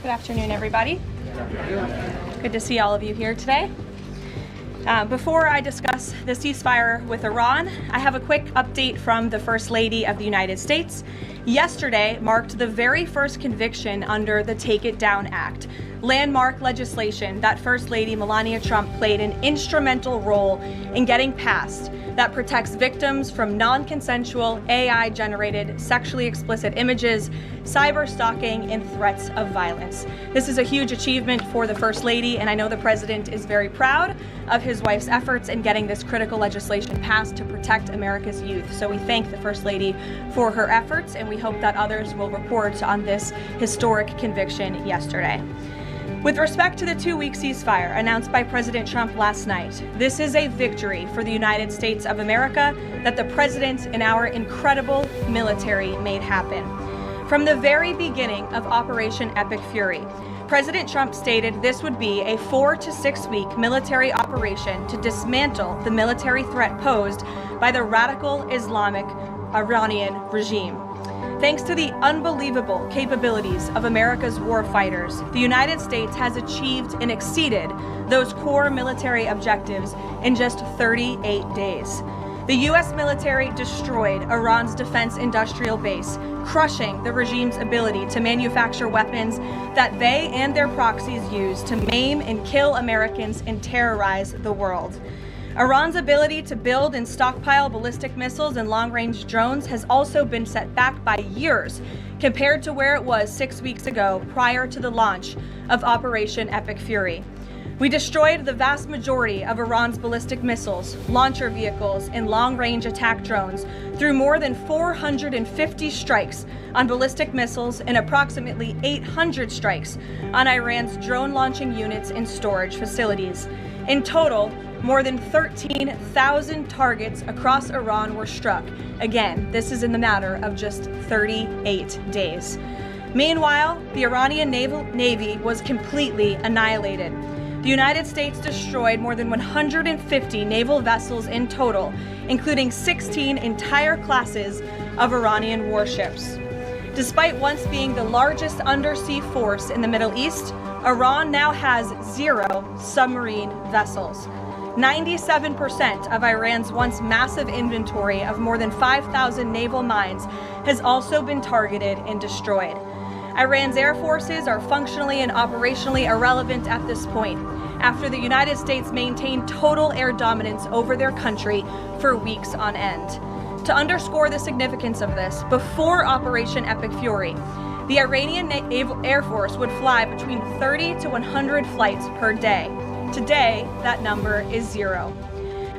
Good afternoon, everybody. Good to see all of you here today. Before I discuss the ceasefire with Iran, I have a quick update from the First Lady of the United States. Yesterday marked the very first conviction under the Take It Down Act, landmark legislation that First Lady Melania Trump played an instrumental role in getting passed that protects victims from non-consensual AI-generated sexually explicit images, cyber stalking, and threats of violence. This is a huge achievement for the First Lady, and I know the President is very proud of his wife's efforts in getting this critical legislation passed to protect America's youth. So we thank the First Lady for her efforts, and we hope that others will report on this historic conviction yesterday. With respect to the two-week ceasefire announced by President Trump last night, this is a victory for the United States of America that the President and our incredible military made happen. From the very beginning of Operation Epic Fury, President Trump stated this would be a 4 to 6 week military operation to dismantle the military threat posed by the radical Islamic Iranian regime. Thanks to the unbelievable capabilities of America's war fighters, the United States has achieved and exceeded those core military objectives in just 38 days. The U.S. military destroyed Iran's defense industrial base, crushing the regime's ability to manufacture weapons that they and their proxies use to maim and kill Americans and terrorize the world. Iran's ability to build and stockpile ballistic missiles and long-range drones has also been set back by years compared to where it was 6 weeks ago prior to the launch of Operation Epic Fury. We destroyed the vast majority of Iran's ballistic missiles, launcher vehicles, and long-range attack drones through more than 450 strikes on ballistic missiles and approximately 800 strikes on Iran's drone launching units and storage facilities. In total, more than 13,000 targets across Iran were struck. Again, this is in the matter of just 38 days. Meanwhile, the Iranian Navy was completely annihilated. The United States destroyed more than 150 naval vessels in total, including 16 entire classes of Iranian warships. Despite once being the largest undersea force in the Middle East, Iran now has 0 submarine vessels. 97% of Iran's once massive inventory of more than 5,000 naval mines has also been targeted and destroyed. Iran's air forces are functionally and operationally irrelevant at this point, after the United States maintained total air dominance over their country for weeks on end. To underscore the significance of this, before Operation Epic Fury, the Iranian Air Force would fly between 30 to 100 flights per day. Today, that number is 0.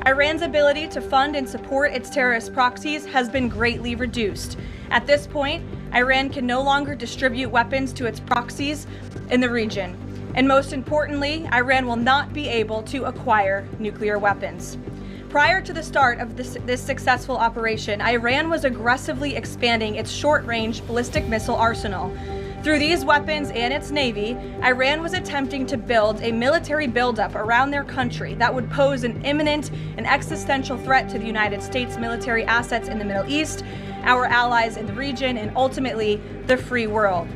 Iran's ability to fund and support its terrorist proxies has been greatly reduced. At this point, Iran can no longer distribute weapons to its proxies in the region. And most importantly, Iran will not be able to acquire nuclear weapons. Prior to the start of this successful operation, Iran was aggressively expanding its short-range ballistic missile arsenal. Through these weapons and its navy, Iran was attempting to build a military buildup around their country that would pose an imminent and existential threat to the United States military assets in the Middle East, our allies in the region, and ultimately the free world.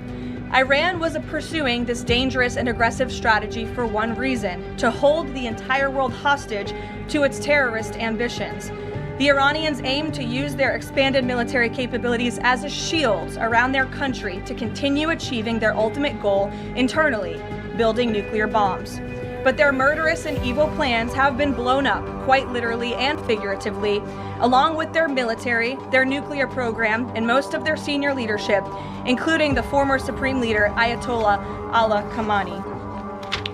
Iran was pursuing this dangerous and aggressive strategy for one reason: to hold the entire world hostage to its terrorist ambitions. The Iranians aim to use their expanded military capabilities as a shield around their country to continue achieving their ultimate goal internally, building nuclear bombs. But their murderous and evil plans have been blown up, quite literally and figuratively, along with their military, their nuclear program, and most of their senior leadership, including the former Supreme Leader Ayatollah Ali Khamenei.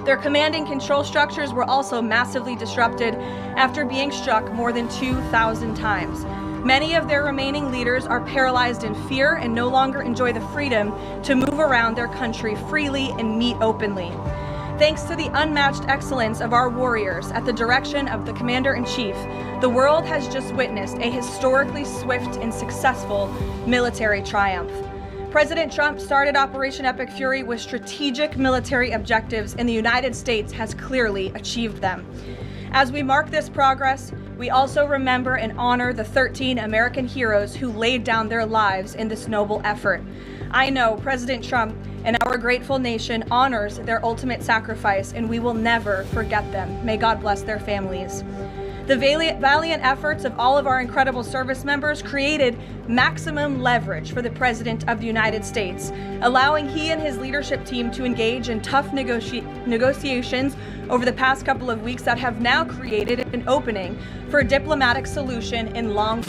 Their command and control structures were also massively disrupted after being struck more than 2,000 times. Many of their remaining leaders are paralyzed in fear and no longer enjoy the freedom to move around their country freely and meet openly. Thanks to the unmatched excellence of our warriors at the direction of the Commander-in-Chief, the world has just witnessed a historically swift and successful military triumph. President Trump started Operation Epic Fury with strategic military objectives, and the United States has clearly achieved them. As we mark this progress, we also remember and honor the 13 American heroes who laid down their lives in this noble effort. I know President Trump and our grateful nation honors their ultimate sacrifice, and we will never forget them. May God bless their families. The valiant efforts of all of our incredible service members created maximum leverage for the President of the United States, allowing he and his leadership team to engage in tough negotiations over the past couple of weeks that have now created an opening for a diplomatic solution in long